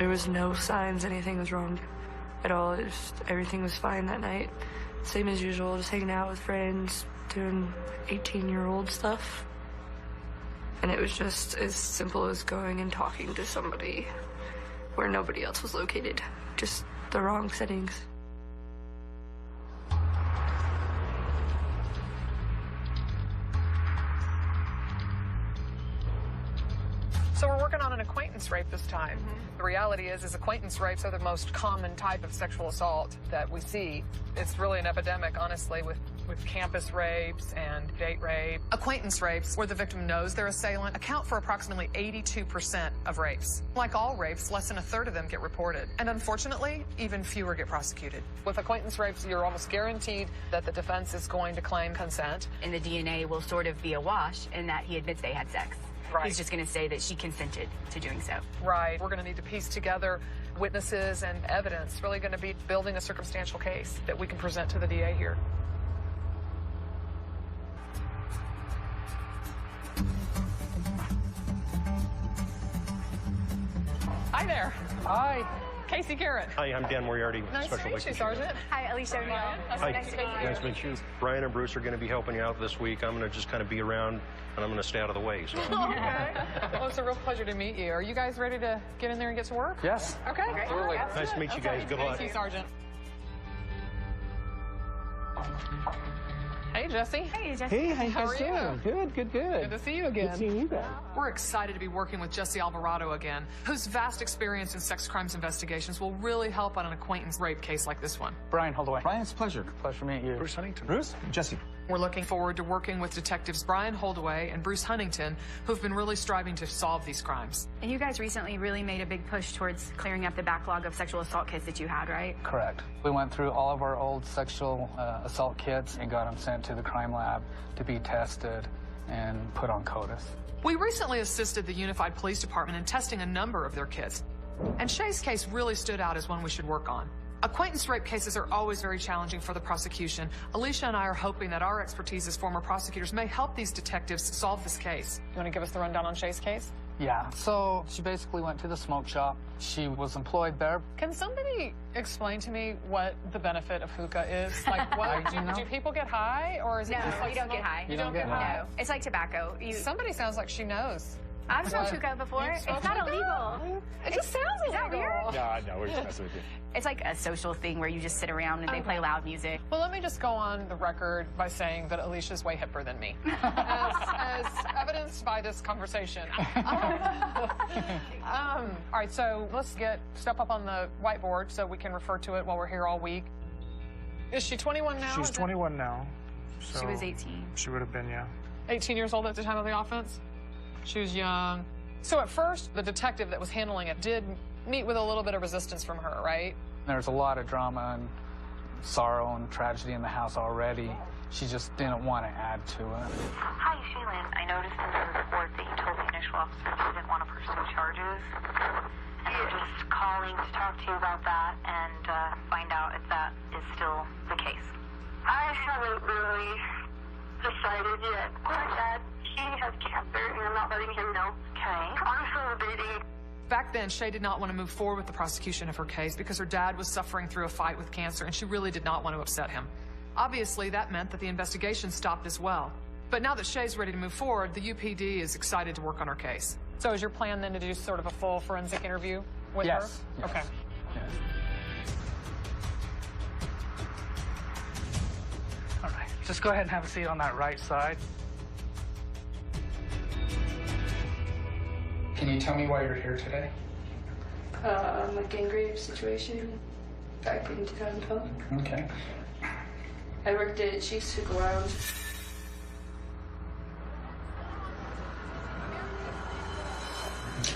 There was no signs anything was wrong at all. Everything was fine that night. Same as usual, just hanging out with friends, doing 18-year-old stuff. And it was just as simple as going and talking to somebody where nobody else was located. Just the wrong settings. So we're working on an acquaintance rape this time. The reality is acquaintance rapes are the most common type of sexual assault that we see. It's really an epidemic, honestly, with campus rapes and date rape. Acquaintance rapes, where the victim knows their assailant, account for approximately 82% of rapes. Like all rapes, less than a third of them get reported. And unfortunately, even fewer get prosecuted. With acquaintance rapes, you're almost guaranteed that the defense is going to claim consent. And the DNA will sort of be a wash in that he admits they had sex. Right. He's just going to say that she consented to doing so. Right. We're going to need to piece together witnesses and evidence. It's really going to be building a circumstantial case that we can present to the DA here. Hi there. Hi. Casey Garrett. Hi, I'm Dan Moriarty. Nice to meet you, Sergeant. Hi, Alicia O'Neill. Hi. Nice to meet you. Nice to meet you. Brian and Bruce are going to be helping you out this week. I'm going to just kind of be around, and I'm going to stay out of the way. So. Okay. Well, it's a real pleasure to meet you. Are you guys ready to get in there and get to work? Yes. Okay. Absolutely. Nice to meet you guys. Good luck. Thank you, Sergeant. Hey, Jesse. Hey, Jesse. Hey, how you How guys are you? doing? Good, good, good. Good to see you again. Good seeing you guys. We're excited to be working with Jesse Alvarado again, whose vast experience in sex crimes investigations will really help on an acquaintance rape case like this one. Brian Holdaway. Brian, it's a pleasure. Pleasure meeting you. Bruce Huntington. Bruce? Jesse. We're looking forward to working with detectives Brian Holdaway and Bruce Huntington, who've been really striving to solve these crimes. And you guys recently really made a big push towards clearing up the backlog of sexual assault kits that you had, right? Correct. We went through all of our old sexual assault kits and got them sent to the crime lab to be tested and put on CODIS. We recently assisted the Unified Police Department in testing a number of their kits, and Shay's case really stood out as one we should work on. Acquaintance rape cases are always very challenging for the prosecution. Alicia and I are hoping that our expertise as former prosecutors may help these detectives solve this case. You want to give us the rundown on Shay's case? Yeah, so she basically went to the smoke shop. She was employed there. Can somebody explain to me what the benefit of hookah is? Like, what do people get high, or is it just like you don't get high. You don't get high. No, it's like tobacco. Somebody sounds like she knows. I've smoked hookah before. It's not illegal. It just sounds illegal. Is that weird? No, I know. We're just messing with you. It's like a social thing where you just sit around and they play loud music. Well, let me just go on the record by saying that Alicia's way hipper than me, as evidenced by this conversation. All right, so let's step up on the whiteboard so we can refer to it while we're here all week. Is she 21 now? She's 21 now. So She was 18. She would have been, yeah. 18 years old at the time of the offense? She was young. So at first, the detective that was handling it did meet with a little bit of resistance from her, right? There's a lot of drama and sorrow and tragedy in the house already. She just didn't want to add to it. Hi, Shaylin. I noticed in the report that you told the initial officer you didn't want to pursue charges. And I'm just calling to talk to you about that and find out if that is still the case. I haven't really decided yet. My dad, he has cancer, and I'm not letting him know. Okay. I'm still debating. Back then, Shay did not want to move forward with the prosecution of her case because her dad was suffering through a fight with cancer, and she really did not want to upset him. Obviously, that meant that the investigation stopped as well. But now that Shay's ready to move forward, the UPD is excited to work on her case. So is your plan then to do sort of a full forensic interview with her? Yes. Okay. Yes. All right, just go ahead and have a seat on that right side. Can you tell me why you're here today? My gang rape situation back in 2012. Okay. I worked at Chiefs Took Around.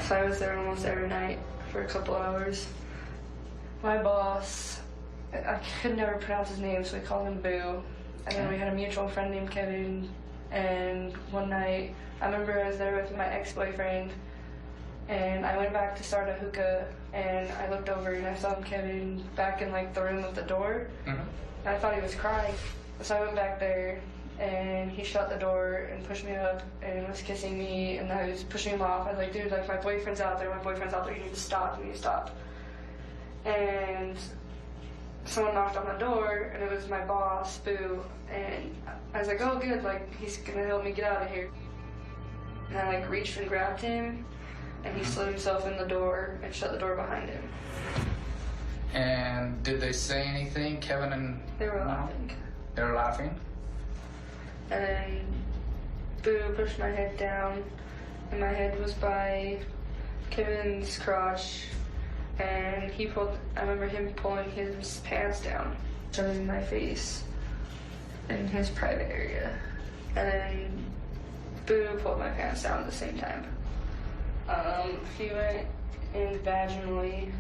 So I was there almost every night for a couple hours. My boss, I could never pronounce his name, so we called him Boo. And then we had a mutual friend named Kevin. And one night, I remember I was there with my ex-boyfriend, and I went back to start a hookah, and I looked over and I saw Kevin back in like the room with the door. And I thought he was crying. So I went back there, and he shut the door and pushed me up and was kissing me, and I was pushing him off. I was like, dude, like, my boyfriend's out there, you need to stop, And someone knocked on the door, and it was my boss, Boo, and I was like, oh, good, like, he's gonna help me get out of here. And I, like, reached and grabbed him, and he slid himself in the door and shut the door behind him. And did they say anything, Kevin and... They were laughing. They were laughing? And then Boo pushed my head down, and my head was by Kevin's crotch, and I remember him pulling his pants down, showing my face in his private area. And then Boo pulled my pants down at the same time. He went in vaginally,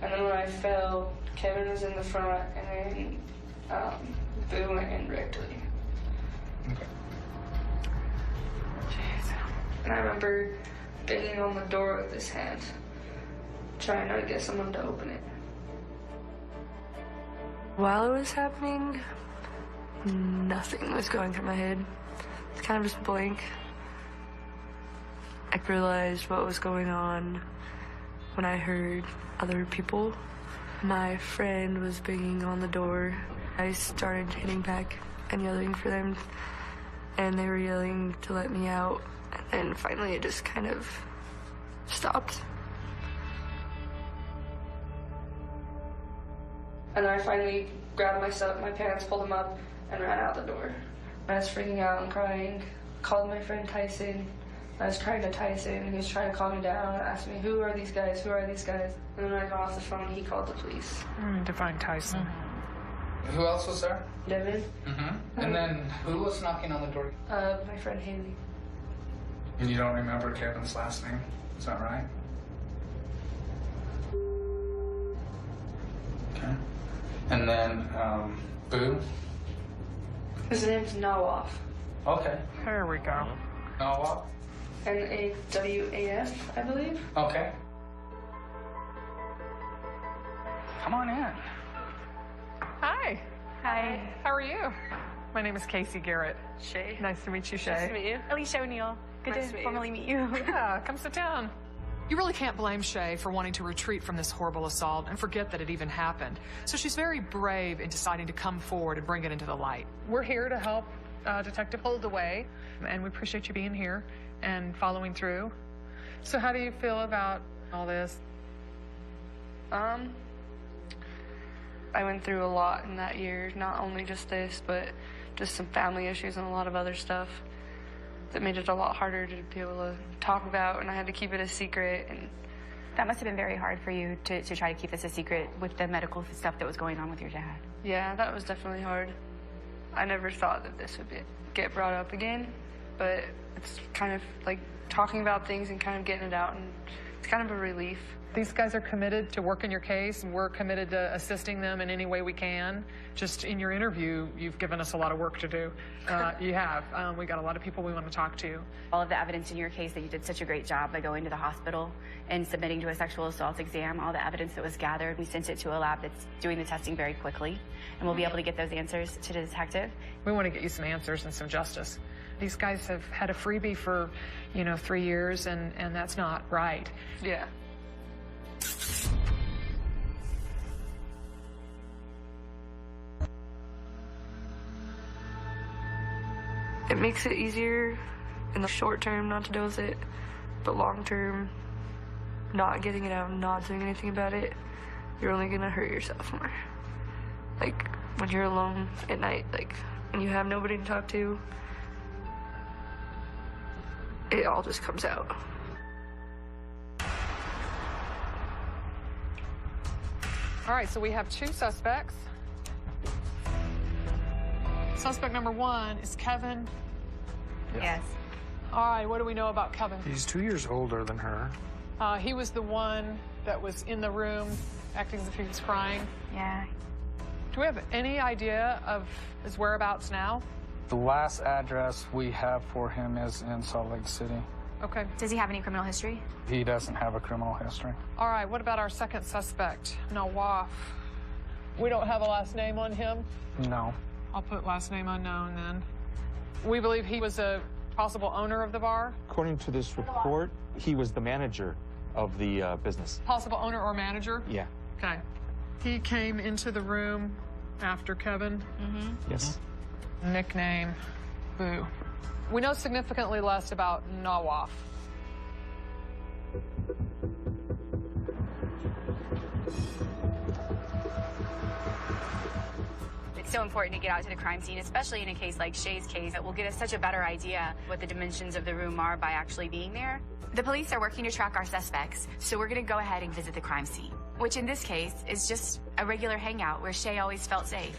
and then when I fell, Kevin was in the front, and then Boo went in rectally. Okay. Jeez. And I remember banging on the door with his hand, trying to get someone to open it. While it was happening, nothing was going through my head. It's kind of just blank. I realized what was going on when I heard other people. My friend was banging on the door. I started hitting back and yelling for them, and they were yelling to let me out, and then finally it just kind of stopped. And I finally grabbed my pants, pulled them up, and ran out the door. I was freaking out and crying, called my friend Tyson. I was crying to Tyson, and he was trying to calm me down, asked me, who are these guys, who are these guys? And when I got off the phone, he called the police. Define Tyson. Who else was there? Devin. And then who was knocking on the door? My friend Haley. And you don't remember Kevin's last name? Is that right? Okay. And then, Boo? His name's Nawaf. Okay. There we go. Nawaf? N-A-W-A-F, I believe. Okay. Come on in. Hi. Hi. How are you? My name is Casey Garrett. Shay. Nice to meet you, Shay. Nice to meet you. Alicia O'Neill. Good Nice to to meet formally meet you. Yeah, come sit down. You really can't blame Shay for wanting to retreat from this horrible assault and forget that it even happened. So she's very brave in deciding to come forward and bring it into the light. We're here to help Detective hold away, and we appreciate you being here and following through. So how do you feel about all this? I went through a lot in that year, not only just this, but just some family issues and a lot of other stuff that made it a lot harder to be able to talk about, and I had to keep it a secret. And That must have been very hard for you to try to keep this a secret with the medical stuff that was going on with your dad. yeah, that was definitely hard. I never thought that this would get brought up again, but it's kind of like talking about things and kind of getting it out, and it's kind of a relief. These guys are committed to working your case, and we're committed to assisting them in any way we can. Just in your interview, you've given us a lot of work to do. You have. We got a lot of people we want to talk to. All of the evidence in your case that you did such a great job by going to the hospital and submitting to a sexual assault exam, all the evidence that was gathered, we sent it to a lab that's doing the testing very quickly, and we'll be able to get those answers to the detective. We want to get you some answers and some justice. These guys have had a freebie for, 3 years, and that's not right. Yeah. It makes it easier in the short term not to deal with it, but long term, not getting it out and not doing anything about it, you're only gonna hurt yourself more. Like, when you're alone at night, and you have nobody to talk to, it all just comes out. All right, so we have 2 suspects. Suspect number 1 is Kevin. Yes. All right, what do we know about Kevin? He's 2 years older than her. He was the one that was in the room acting as if he was crying. Yeah. Do we have any idea of his whereabouts now? The last address we have for him is in Salt Lake City. Okay. Does he have any criminal history? He doesn't have a criminal history. All right, what about our second suspect, Nawaf? We don't have a last name on him? No. I'll put last name unknown then. We believe he was a possible owner of the bar? According to this report, he was the manager of the business. Possible owner or manager? Yeah. Okay. He came into the room after Kevin? Yes. Nickname, Boo. We know significantly less about Nawaf. It's so important to get out to the crime scene, especially in a case like Shay's case. It will get us such a better idea what the dimensions of the room are by actually being there. The police are working to track our suspects, so we're going to go ahead and visit the crime scene, which in this case is just a regular hangout where Shay always felt safe.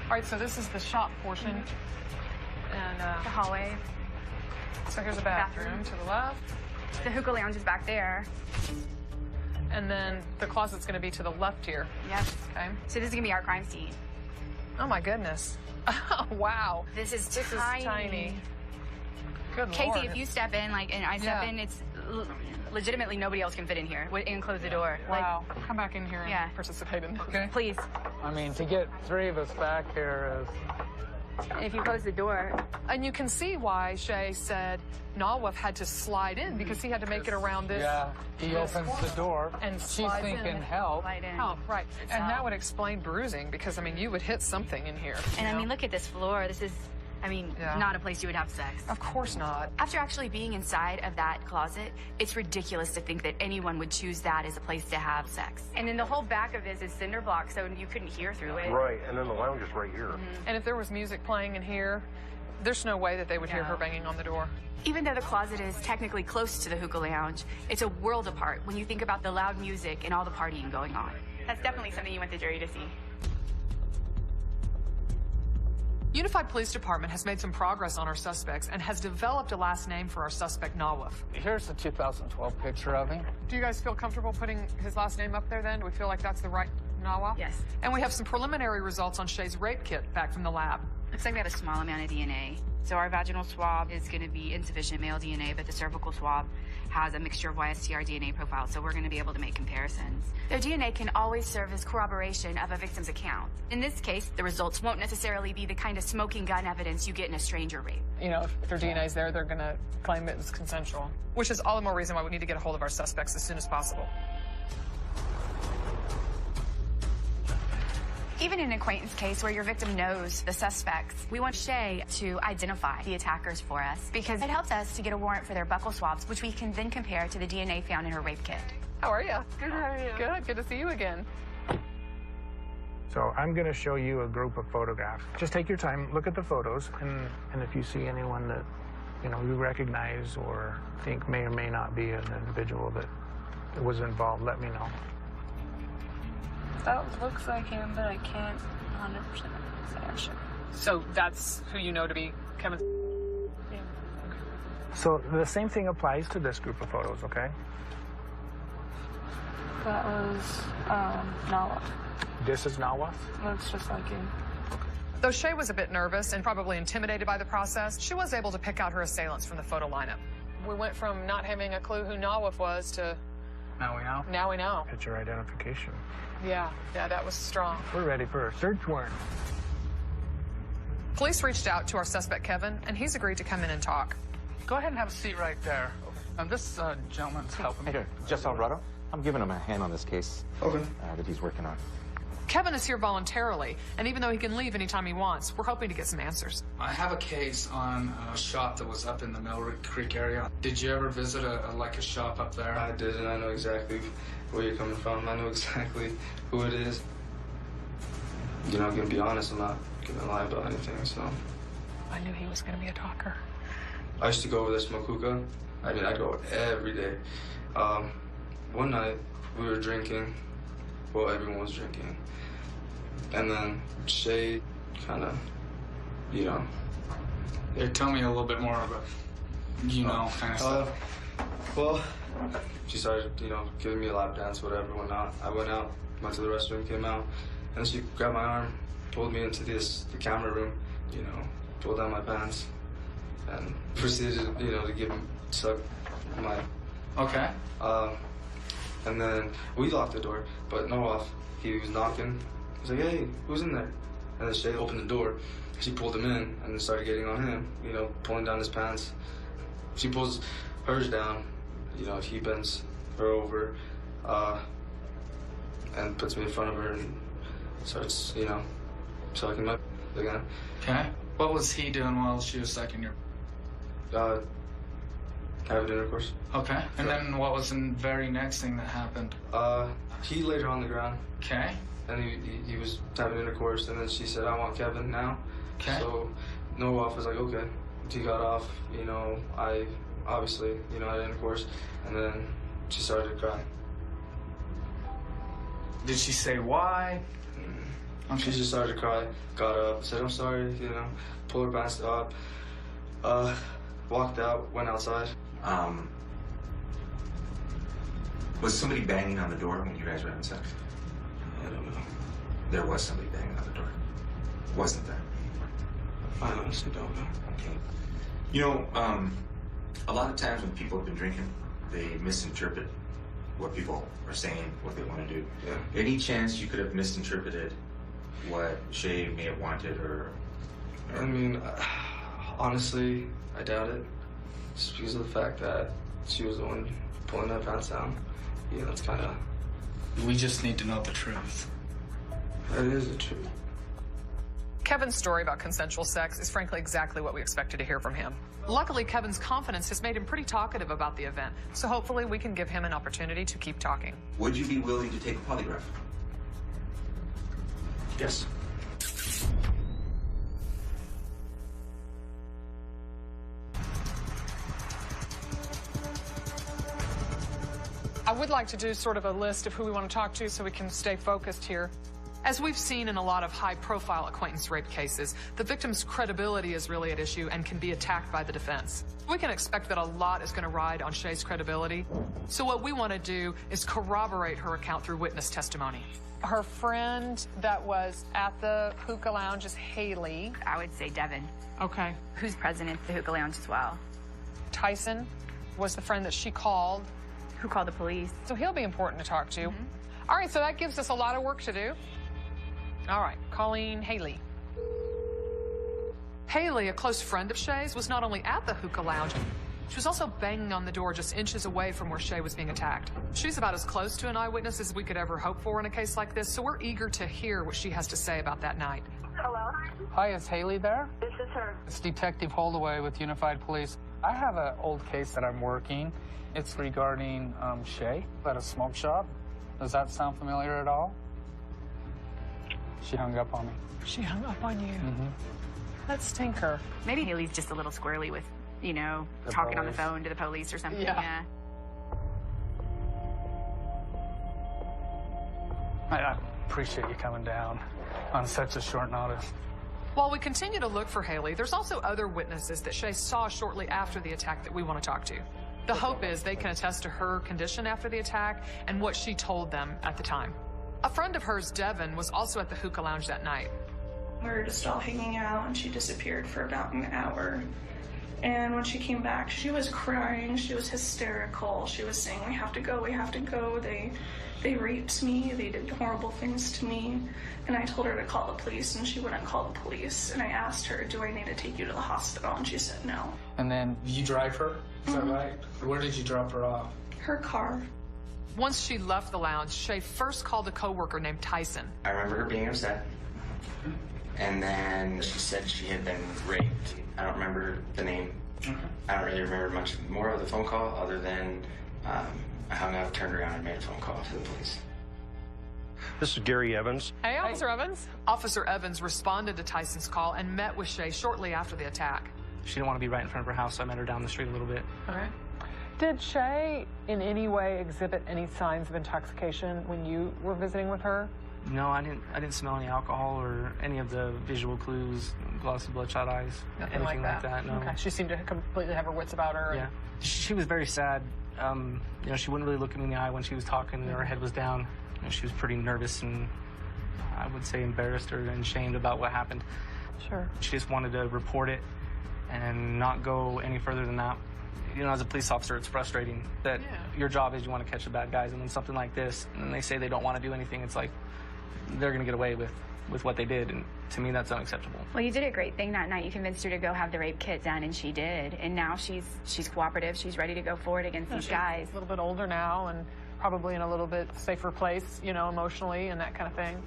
All right, so this is the shop portion. And The hallway. so here's a bathroom to the left. The hookah lounge is back there. And then the closet's going to be to the left here. Yep. Okay. So this is going to be our crime scene. Oh, my goodness. Oh, wow. This is This tiny. is tiny. Good Casey, Lord. if you step in, like, and I step in, it's legitimately nobody else can fit in here and close the door. Wow. Come back in here and participate in this. Okay. Please. I mean, to get three of us back here is... And if you close the door. And you can see why Shay said Nawaf had to slide in because he had to make it around this. Yeah, he opens the door and she's slides thinking in. help. Help, right. And that would explain bruising because, I mean, you would hit something in here. And I mean, look at this floor. This is, I mean, not a place you would have sex. Of course not. After actually being inside of that closet, it's ridiculous to think that anyone would choose that as a place to have sex. And then the whole back of this is cinder block, so you couldn't hear through it. Right, and then the lounge is right here. And if there was music playing in here, there's no way that they would hear her banging on the door. Even though the closet is technically close to the hookah lounge, it's a world apart when you think about the loud music and all the partying going on. That's definitely something you want the jury to see. Unified Police Department has made some progress on our suspects and has developed a last name for our suspect, Nawaf. Here's the 2012 picture of him. Do you guys feel comfortable putting his last name up there then? Do we feel like that's the right Nawaf? Yes. And we have some preliminary results on Shay's rape kit back from the lab. Looks like we have a small amount of DNA. So our vaginal swab is going to be insufficient male DNA, but the cervical swab has a mixture of YSTR DNA profile, so we're going to be able to make comparisons. Their DNA can always serve as corroboration of a victim's account. In this case, the results won't necessarily be the kind of smoking gun evidence you get in a stranger rape. You know, if their DNA's there, they're going to claim it was consensual, which is all the more reason why we need to get a hold of our suspects as soon as possible. Even in an acquaintance case where your victim knows the suspects, we want Shay to identify the attackers for us because it helps us to get a warrant for their buccal swabs, which we can then compare to the DNA found in her rape kit. How are you? Good, how are you? Good. Good to see you again. So I'm going to show you a group of photographs. Just take your time, look at the photos, and if you see anyone that, you know, you recognize or think may or may not be an individual that was involved, let me know. That looks like him, but I can't 100% say I'm sure. So that's who you know to be Kevin? Yeah. So the same thing applies to this group of photos, okay? That was Nawaf. This is Nawaf? Looks just like him. Though Shay was a bit nervous and probably intimidated by the process, she was able to pick out her assailants from the photo lineup. We went from not having a clue who Nawaf was to... Now we know. Now we know. Picture identification. Yeah, that was strong. We're ready for a search warrant. Police reached out to our suspect, Kevin, and he's agreed to come in and talk. Go ahead and have a seat right there. This gentleman's helping me. Hey there, Jess Alvarado. I'm giving him a hand on this case that he's working on. Kevin is here voluntarily, and even though he can leave anytime he wants, we're hoping to get some answers. I have a case on a shop that was up in the Mill Creek area. Did you ever visit a shop up there? I did, and I know exactly where you're coming from. I know exactly who it is. You know, I'm gonna be honest, I'm not gonna lie about anything, so. I knew he was gonna be a talker. I used to go over there, smoke hookah. I mean, I'd go every day. One night, we were drinking. Well, everyone was drinking. And then Shay kind of, you know. Yeah, tell me a little bit more about, kind of stuff. Well, she started, giving me a lap dance, whatever, whatnot. I went out, went to the restroom, came out, and then she grabbed my arm, pulled me into the camera room, pulled down my pants, and proceeded, to suck my... Okay. And then we locked the door, but Nawaf, he was knocking. He's like, hey, who's in there? And then Shay opened the door. She pulled him in and then started getting on him, you know, pulling down his pants. She pulls hers down, you know, he bends her over and puts me in front of her and starts, you know, sucking my again. Okay. What was he doing while she was sucking your... Having intercourse. Okay. And then what was the very next thing that happened? He laid her on the ground. Okay. And he was having intercourse, and then she said, I want Kevin now. Okay. So no off was like, okay. He got off, you know, I obviously, you know, had intercourse, and then she started to cry. Did she say why? Okay. She just started to cry, got up, said, I'm sorry, you know, pulled her pants up, walked out, went outside. Was somebody banging on the door when you guys were having sex? I don't know. There was somebody banging on the door. Wasn't there? I honestly don't know. Okay. You know, a lot of times when people have been drinking, they misinterpret what people are saying, what they want to do. Yeah. Any chance you could have misinterpreted what Shay may have wanted or... I mean, honestly, I doubt it. Just because of the fact that she was the one pulling that pants down. You know, it's kind of... We just need to know the truth. That is the truth. Kevin's story about consensual sex is frankly exactly what we expected to hear from him. Luckily, Kevin's confidence has made him pretty talkative about the event, so hopefully we can give him an opportunity to keep talking. Would you be willing to take a polygraph? Yes. I would like to do sort of a list of who we want to talk to so we can stay focused here. As we've seen in a lot of high-profile acquaintance rape cases, the victim's credibility is really at issue and can be attacked by the defense. We can expect that a lot is going to ride on Shay's credibility. So what we want to do is corroborate her account through witness testimony. Her friend that was at the hookah lounge is Haley. I would say Devin. Okay. Who's present at the hookah lounge as well. Tyson was the friend that she called. Who called the police. So he'll be important to talk to. All right, so that gives us a lot of work to do. All right, calling Haley. Haley, a close friend of Shay's, was not only at the hookah lounge, she was also banging on the door just inches away from where Shay was being attacked. She's about as close to an eyewitness as we could ever hope for in a case like this, so we're eager to hear what she has to say about that night. Hello? Hi, is Haley there? This is her. It's Detective Holdaway with Unified Police. I have an old case that I'm working. It's regarding Shay at a smoke shop. Does that sound familiar at all? She hung up on me. She hung up on you? Let's stinker. Maybe Haley's just a little squirrely with, you know, The talking on the police. phone to the police or something. Yeah. I appreciate you coming down on such a short notice. While we continue to look for Haley, there's also other witnesses that Shay saw shortly after the attack that we want to talk to. The hope is they can attest to her condition after the attack and what she told them at the time. A friend of hers, Devin, was also at the hookah lounge that night. We were just all hanging out and she disappeared for about an hour. And when she came back, she was crying, she was hysterical. She was saying, we have to go, we have to go. They raped me, they did horrible things to me. And I told her to call the police and she wouldn't call the police. And I asked her, do I need to take you to the hospital? And she said no. And then... You drive her? Is that right? Where did you drop her off? Her car. Once she left the lounge, Shay first called a coworker named Tyson. I remember her being upset. And then she said she had been raped. I don't remember the name. I don't really remember much more of the phone call other than I hung up, turned around, and made a phone call to the police. This is Gary Evans. Hey, Officer Evans. Officer Evans responded to Tyson's call and met with Shay shortly after the attack. She didn't want to be right in front of her house, so I met her down the street a little bit. Okay. Did Shay in any way exhibit any signs of intoxication when you were visiting with her? No, I didn't smell any alcohol or any of the visual clues, glossy bloodshot eyes, Nothing anything like that. No. Okay. She seemed to completely have her wits about her. Yeah. She was very sad. You know, she wouldn't really look me in the eye when she was talking. Her head was down. You know, she was pretty nervous and I would say embarrassed or ashamed about what happened. Sure. She just wanted to report it and not go any further than that. You know, as a police officer, it's frustrating that your job is you want to catch the bad guys, and then something like this, and they say they don't want to do anything, it's like they're going to get away with with what they did, and to me that's unacceptable. Well, you did a great thing that night. You convinced her to go have the rape kit done, and she did. And now she's cooperative. She's ready to go forward against these guys. A little bit older now and probably in a little bit safer place, you know, emotionally and that kind of thing.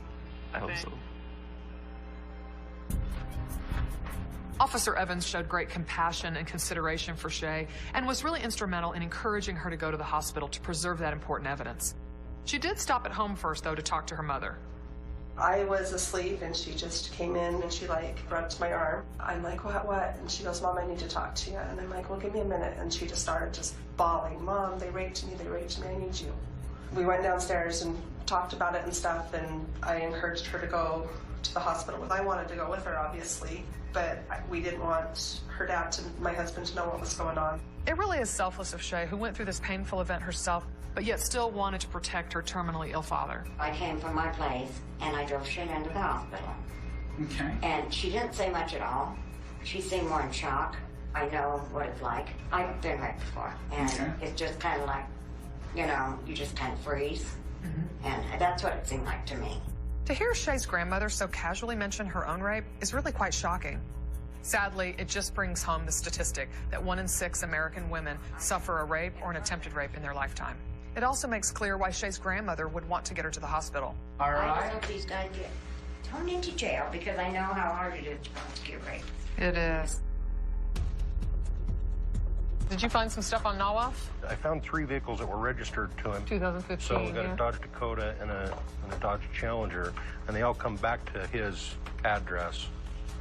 I hope so. Officer Evans showed great compassion and consideration for Shay and was really instrumental in encouraging her to go to the hospital to preserve that important evidence. She did stop at home first, though, to talk to her mother. I was asleep and she just came in and she rubbed my arm. I'm like, what? And she goes, Mom, I need to talk to you. And I'm like, well, give me a minute. And she just started bawling. Mom, they raped me, I need you. We went downstairs and talked about it and stuff, and I encouraged her to go to the hospital. I wanted to go with her, obviously, but we didn't want her dad my husband to know what was going on. It really is selfless of Shay, who went through this painful event herself, but yet still wanted to protect her terminally ill father. I came from my place, and I drove Shay into the hospital. Okay. And she didn't say much at all. She seemed more in shock. I know what it's like. I've been raped before, and it's just kind of like, you know, you just kind of freeze. And that's what it seemed like to me. To hear Shay's grandmother so casually mention her own rape is really quite shocking. Sadly, it just brings home the statistic that 1 in 6 American women suffer a rape or an attempted rape in their lifetime. It also makes clear why Shay's grandmother would want to get her to the hospital. All right. I hope these guys get thrown into jail because I know how hard it is to prosecute rape. It is. Did you find some stuff on Nawaf? I found 3 vehicles that were registered to him. 2015, So we got a Dodge Dakota and a Dodge Challenger, and they all come back to his address.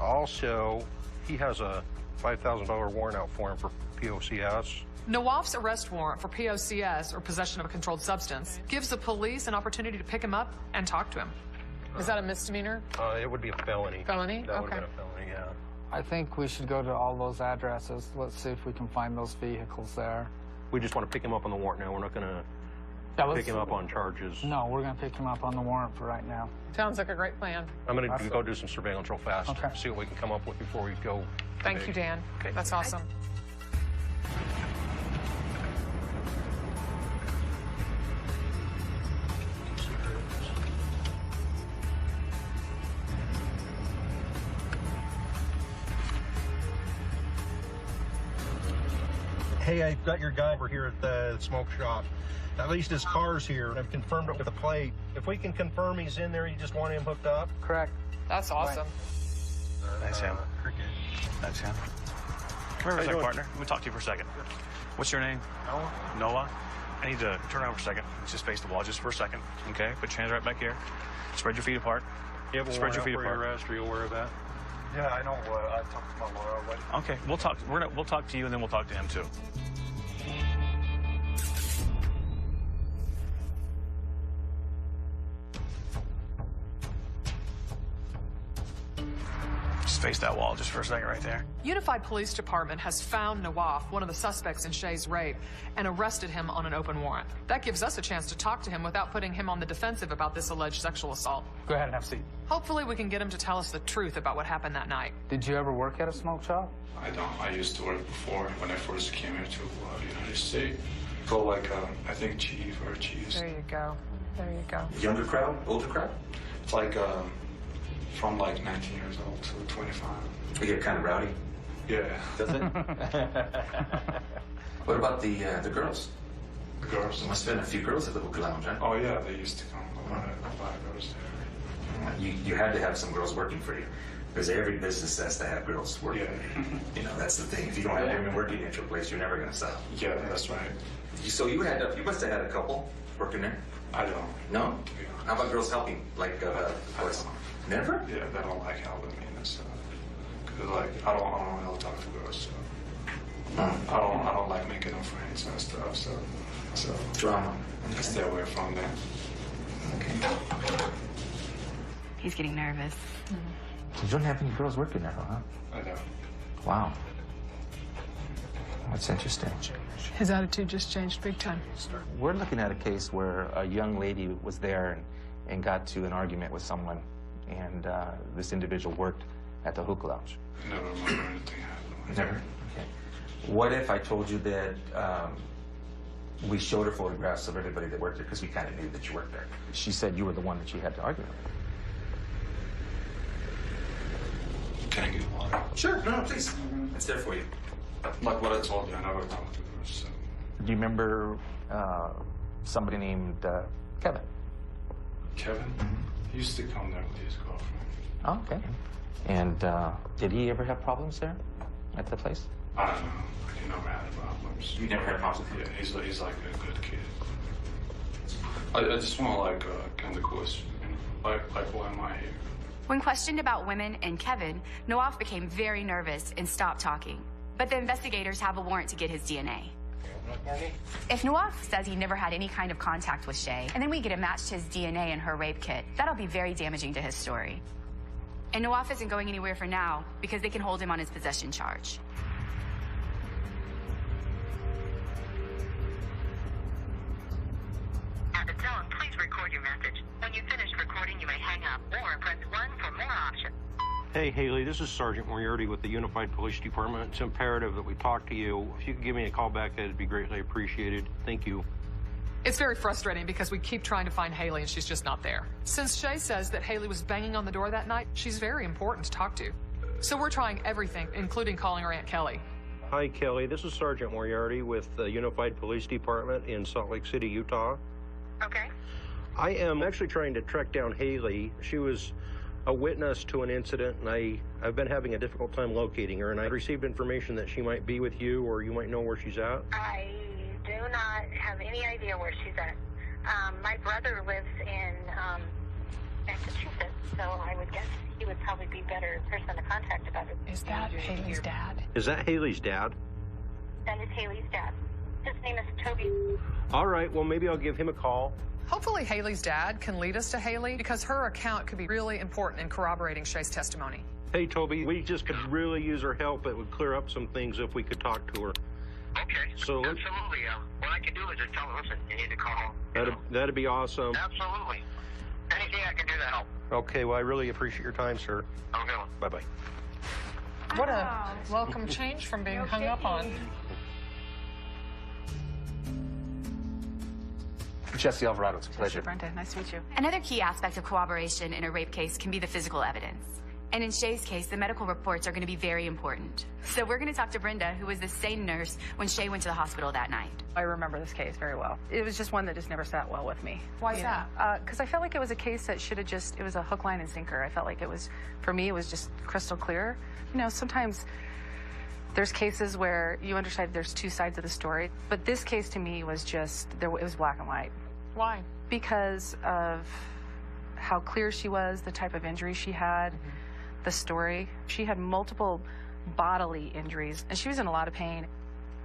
Also, he has a $5,000 warrant out for him for POCS. Nawaf's arrest warrant for POCS, or possession of a controlled substance, gives the police an opportunity to pick him up and talk to him. Is that a misdemeanor? It would be a felony. Felony? That would Okay. have been a felony, yeah. I think we should go to all those addresses. Let's see if we can find those vehicles there. We just want to pick him up on the warrant now. We're not going to pick him up on charges. No, we're going to pick him up on the warrant for right now. Sounds like a great plan. I'm going to go do some surveillance real fast. Okay. See what we can come up with before we go. Thank you, Dan. Okay. That's awesome. Hey, I've got your guy over here at the smoke shop. At least his car's here. I've confirmed it with a plate. If we can confirm he's in there, you just want him hooked up? Correct. That's awesome. Hi, Sam. Cricket. Hi, Sam. Come here for a second, partner. Let me talk to you for a second. What's your name? Noah. Noah? I need to turn around for a second. Just face the wall just for a second. Okay? Put your hands right back here. Spread your feet apart. You have a Spread your feet warrant out for apart. your arrest. Are you aware of that? Yeah, I know. I talked to my lawyer already. Okay, we'll talk. We'll talk to you, and then we'll talk to him too. Just face that wall just for a second right there. Unified Police Department has found Nawaf, one of the suspects in Shay's rape, and arrested him on an open warrant. That gives us a chance to talk to him without putting him on the defensive about this alleged sexual assault. Go ahead and have a seat. Hopefully we can get him to tell us the truth about what happened that night. Did you ever work at a smoke shop? I don't. I used to work before when I first came here to the United States. So like, I think chief or chiefs. There you go. There you go. Younger crowd? Older crowd? It's like from like 19 years old to 25. We get kind of rowdy. Yeah. Does it? What about the girls? The girls? There must have been a few girls at the hookah lounge, huh? Oh yeah, they used to come. A lot of girls there. You had to have some girls working for you. Because every business has to have girls working. Yeah. You know, that's the thing. If you don't have women working at your place, you're never going to sell. Yeah, that's right. So you must have had a couple working there? I don't. No? How about girls helping? Like, boys? Never? Yeah, they don't like helping me and stuff. Cause like I don't really talk to girls. So I don't like making them friends and stuff. So drama. I stay away from them. Okay. He's getting nervous. You don't have any girls working there, huh? I don't. Wow. That's interesting. His attitude just changed big time. We're looking at a case where a young lady was there and got to an argument with someone, and this individual worked at the hookah lounge. I never remember anything happening. Never? Okay. What if I told you that we showed her photographs of everybody that worked there because we kind of knew that you worked there? She said you were the one that she had to argue with. Can I get water? Sure, no, please. It's there for you. Like what I told you, I never talked to her, so. Do you remember somebody named Kevin? Kevin? He used to come there with his girlfriend. Oh, okay. And did he ever have problems there at the place? I don't know. He never had problems. You never had problems with him? Yeah, he's like a good kid. I just want to like kind of question, like why am I here? When questioned about women and Kevin, Nawaf became very nervous and stopped talking. But the investigators have a warrant to get his DNA. If Nawaf says he never had any kind of contact with Shay, and then we get a match to his DNA in her rape kit, that'll be very damaging to his story. And Nawaf isn't going anywhere for now because they can hold him on his possession charge. At the tone, please record your message. When you finish recording, you may hang up or press 1 for more options. Hey, Haley, this is Sergeant Moriarty with the Unified Police Department. It's imperative that we talk to you. If you could give me a call back, that'd be greatly appreciated. Thank you. It's very frustrating because we keep trying to find Haley and she's just not there. Since Shay says that Haley was banging on the door that night, she's very important to talk to. So we're trying everything, including calling her Aunt Kelly. Hi, Kelly. This is Sergeant Moriarty with the Unified Police Department in Salt Lake City, Utah. Okay. I am actually trying to track down Haley. She was a witness to an incident, and I've been having a difficult time locating her, and I received information that she might be with you, or you might know where she's at. I do not have any idea where she's at. My brother lives in Massachusetts, so I would guess he would probably be a better person to contact about it. Is that Haley's dad? Is that Haley's dad? That is Haley's dad. His name is Toby. All right, well, maybe I'll give him a call. Hopefully Haley's dad can lead us to Haley because her account could be really important in corroborating Shay's testimony. Hey, Toby, we just could really use her help. It would clear up some things if we could talk to her. Okay. So absolutely. What I can do is just tell her, listen, you need to call home. That'd be awesome. Absolutely. Anything I can do to help. Okay, well, I really appreciate your time, sir. Have a good one. Bye-bye. What a welcome change from being hung up on. Jesse Alvarado, it's a pleasure. Brenda, nice to meet you. Another key aspect of corroboration in a rape case can be the physical evidence. And in Shay's case, the medical reports are going to be very important. So we're going to talk to Brenda, who was the same nurse when Shay went to the hospital that night. I remember this case very well. It was just one that just never sat well with me. Why is that? Because I felt like it was a case that should have it was a hook, line, and sinker. I felt like it was, for me, it was just crystal clear. You know, sometimes there's cases where you understand there's two sides of the story, but this case to me was just, it was black and white. Why? Because of how clear she was, the type of injury she had, the story. She had multiple bodily injuries, and she was in a lot of pain.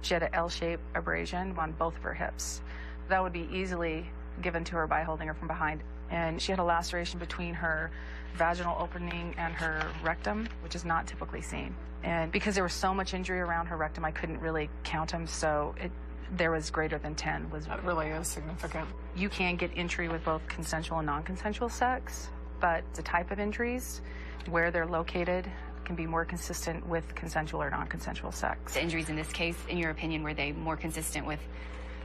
She had an L-shaped abrasion on both of her hips. That would be easily given to her by holding her from behind. And she had a laceration between her vaginal opening and her rectum, which is not typically seen. And because there was so much injury around her rectum, I couldn't really count them, so there was greater than 10. That really is significant. You can get injury with both consensual and non-consensual sex, but the type of injuries, where they're located, can be more consistent with consensual or non-consensual sex. The injuries in this case, in your opinion, were they more consistent with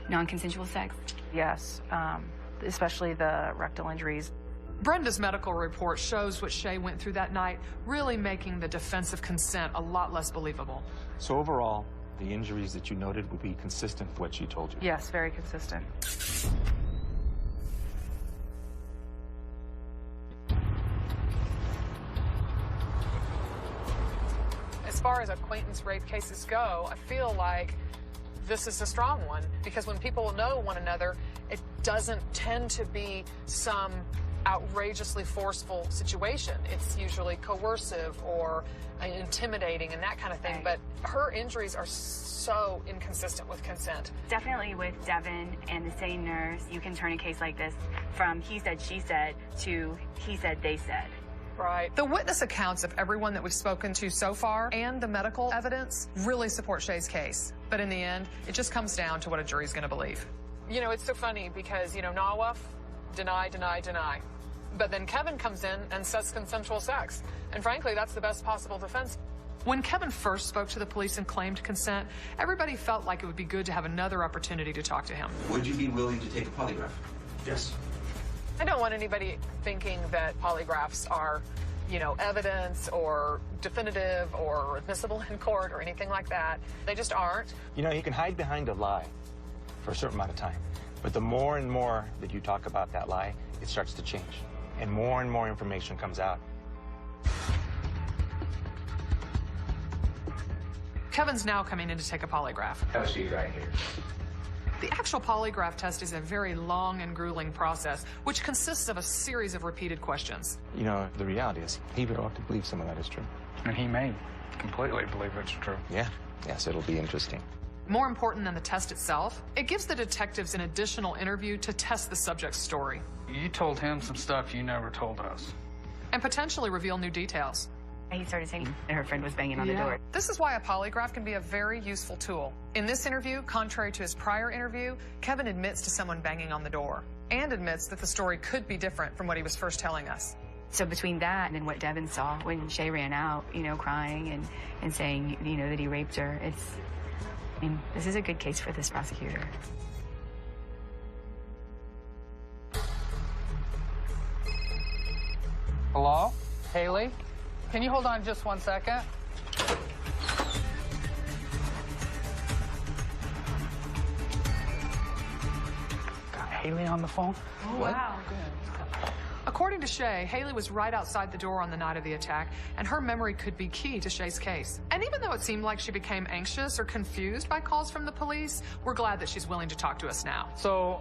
non-consensual sex? Yes, especially the rectal injuries. Brenda's medical report shows what Shay went through that night, really making the defense of consent a lot less believable. So overall, the injuries that you noted would be consistent with what she told you? Yes, very consistent. As far as acquaintance rape cases go, I feel like this is a strong one because when people know one another, it doesn't tend to be some outrageously forceful situation. It's usually coercive or intimidating and that kind of thing. Right. But her injuries are so inconsistent with consent. Definitely with Devin and the same nurse, you can turn a case like this from he said, she said to he said, they said. Right. The witness accounts of everyone that we've spoken to so far and the medical evidence really support Shay's case. But in the end, it just comes down to what a jury's going to believe. You know, it's so funny because, you know, Nawaf, deny, deny, deny. But then Kevin comes in and says consensual sex. And frankly, that's the best possible defense. When Kevin first spoke to the police and claimed consent, everybody felt like it would be good to have another opportunity to talk to him. Would you be willing to take a polygraph? Yes. I don't want anybody thinking that polygraphs are evidence or definitive or admissible in court or anything like that. They just aren't. You know, you can hide behind a lie for a certain amount of time, but the more and more that you talk about that lie, it starts to change, and more information comes out. Kevin's now coming in to take a polygraph. Have a seat right here. The actual polygraph test is a very long and grueling process, which consists of a series of repeated questions. You know, the reality is, he would ought to believe some of that is true. And he may completely believe it's true. Yeah. Yes, it'll be interesting. More important than the test itself, it gives the detectives an additional interview to test the subject's story. You told him some stuff you never told us. And potentially reveal new details. He started saying that her friend was banging on the door. This is why a polygraph can be a very useful tool. In this interview, contrary to his prior interview, Kevin admits to someone banging on the door and admits that the story could be different from what he was first telling us. So between that and what Devin saw when Shay ran out, crying and saying, that he raped her, this is a good case for this prosecutor. Hello? Haley? Can you hold on just 1 second? Got Haley on the phone? Oh, wow. According to Shay, Haley was right outside the door on the night of the attack, and her memory could be key to Shay's case. And even though it seemed like she became anxious or confused by calls from the police, we're glad that she's willing to talk to us now. So,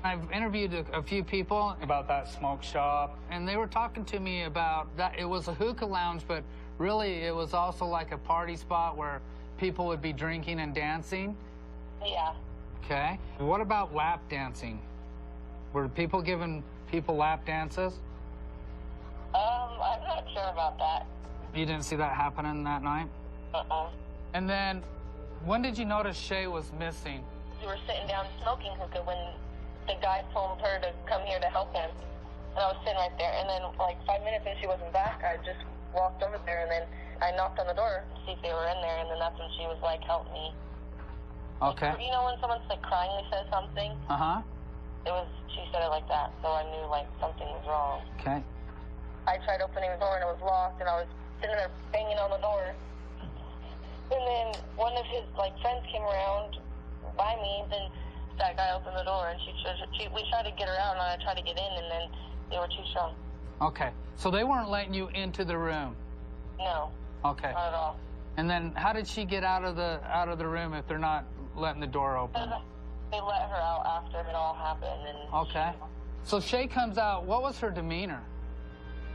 I've interviewed a few people about that smoke shop, and they were talking to me about that it was a hookah lounge, but really it was also like a party spot where people would be drinking and dancing. Yeah. Okay. What about lap dancing? Were people giving people lap dances? I'm not sure about that. You didn't see that happening that night? And then, when did you notice Shay was missing? We were sitting down smoking hookah when the guy told her to come here to help him. And I was sitting right there. And then, like, 5 minutes and she wasn't back, I just walked over there and then I knocked on the door to see if they were in there. And then that's when she was like, help me. Okay. You know when someone's like crying, they said something? Uh-huh. She said it like that. So I knew like something was wrong. Okay. I tried opening the door and it was locked and I was sitting there banging on the door. And then one of his like friends came around by me, then that guy opened the door and we tried to get her out and I tried to get in and then they were too strong. Okay. So they weren't letting you into the room? No. Okay. Not at all. And then how did she get out of the room if they're not letting the door open? They let her out after it all happened. And okay. So Shay comes out. What was her demeanor?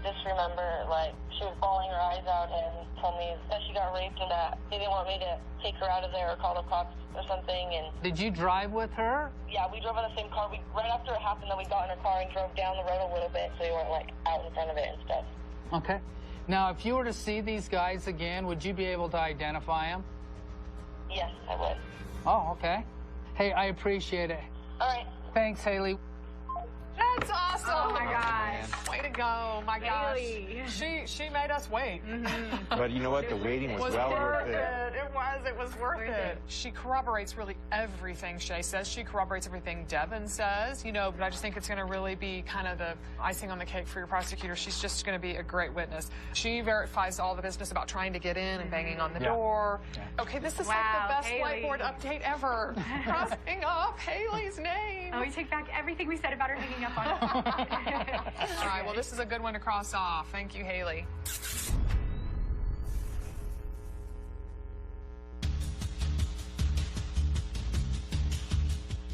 Just remember, like, she was bawling her eyes out and told me that she got raped and that they didn't want me to take her out of there or call the cops or something. And did you drive with her? Yeah, we drove in the same car. Right after it happened, then we got in a car and drove down the road a little bit so we weren't, like, out in front of it and stuff. Okay. Now, if you were to see these guys again, would you be able to identify them? Yes, I would. Oh, okay. Hey, I appreciate it. All right. Thanks, Haley. That's awesome. Oh my gosh. Way to go. My gosh. She made us wait. But you know what? The waiting was well worth it. It was worth it. She corroborates really everything Shay says. She corroborates everything Devin says, but I just think it's going to really be kind of the icing on the cake for your prosecutor. She's just going to be a great witness. She verifies all the business about trying to get in and banging on the door. Yeah. Okay, this is like the best whiteboard update ever. Crossing off Haley's name. Oh, we take back everything we said about her hanging up on us. All right, well, this is a good one to cross off. Thank you, Haley.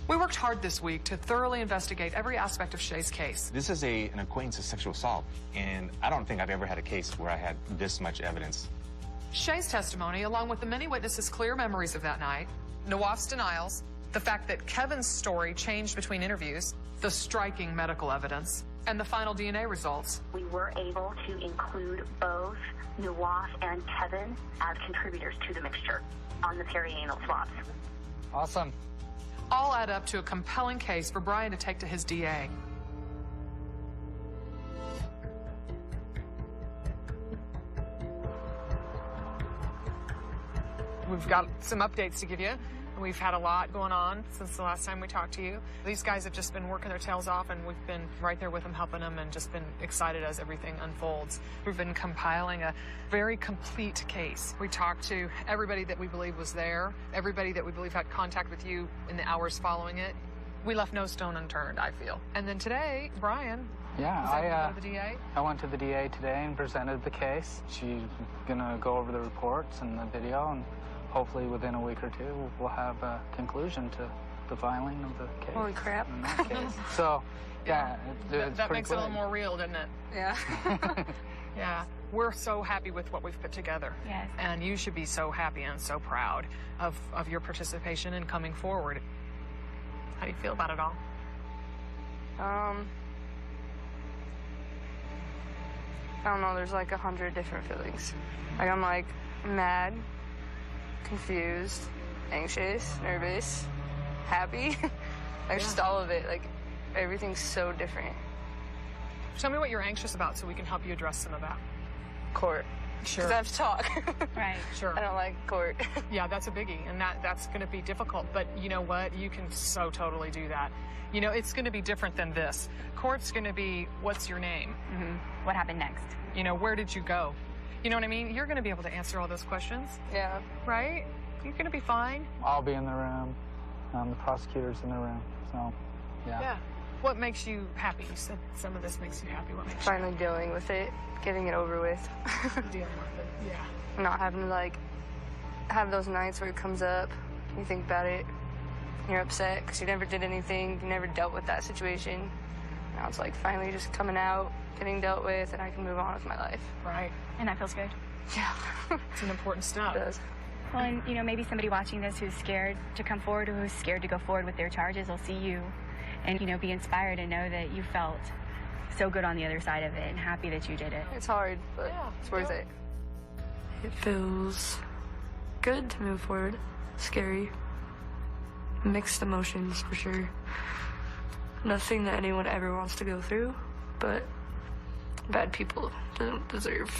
We worked hard this week to thoroughly investigate every aspect of Shay's case. This is an acquaintance of sexual assault, and I don't think I've ever had a case where I had this much evidence. Shay's testimony, along with the many witnesses' clear memories of that night, Nawaf's denials, the fact that Kevin's story changed between interviews, the striking medical evidence, and the final DNA results. We were able to include both Nawaf and Kevin as contributors to the mixture on the perianal swabs. Awesome. All add up to a compelling case for Brian to take to his DA. We've got some updates to give you. We've had a lot going on since the last time we talked to you. These guys have just been working their tails off, and we've been right there with them, helping them, and just been excited as everything unfolds. We've been compiling a very complete case. We talked to everybody that we believe was there, everybody that we believe had contact with you in the hours following it. We left no stone unturned, I feel. And then today, Brian, yeah, go to the DA? I went to the DA today and presented the case. She's gonna go over the reports and the video, and hopefully within a week or two, we'll have a conclusion to the filing of the case. Holy crap. So, yeah, it's that pretty makes it a little more real, doesn't it? Yeah. Yeah. We're so happy with what we've put together. Yes. And you should be so happy and so proud of your participation and coming forward. How do you feel about it all? I don't know, there's like 100 different feelings. Like, I'm like mad, confused, anxious, nervous, happy. Like, just all of it. Like, everything's so different. Tell me what you're anxious about so we can help you address some of that. Court. Sure. Because I have to talk. Right. Sure. I don't like court. Yeah, that's a biggie, and that's going to be difficult. But you know what? You can so totally do that. You know, it's going to be different than this. Court's going to be, what's your name? Mm-hmm. What happened next? You know, where did you go? You know what I mean? You're going to be able to answer all those questions. Yeah. Right? You're going to be fine. I'll be in the room. The prosecutor's in the room. So, yeah. Yeah. What makes you happy? You said some of this makes you happy. What makes you Finally dealing with it, getting it over with. dealing with it? Yeah. Not having to, like, have those nights where it comes up, you think about it, you're upset because you never did anything, you never dealt with that situation. Now it's like finally just coming out, getting dealt with, and I can move on with my life. Right. And that feels good. Yeah. It's an important step. It does. Well, and, you know, maybe somebody watching this who's scared to come forward or who's scared to go forward with their charges will see you and, you know, be inspired and know that you felt so good on the other side of it and happy that you did it. It's hard, but it's worth it. It feels good to move forward. Scary. Mixed emotions, for sure. Nothing that anyone ever wants to go through, but bad people don't deserve.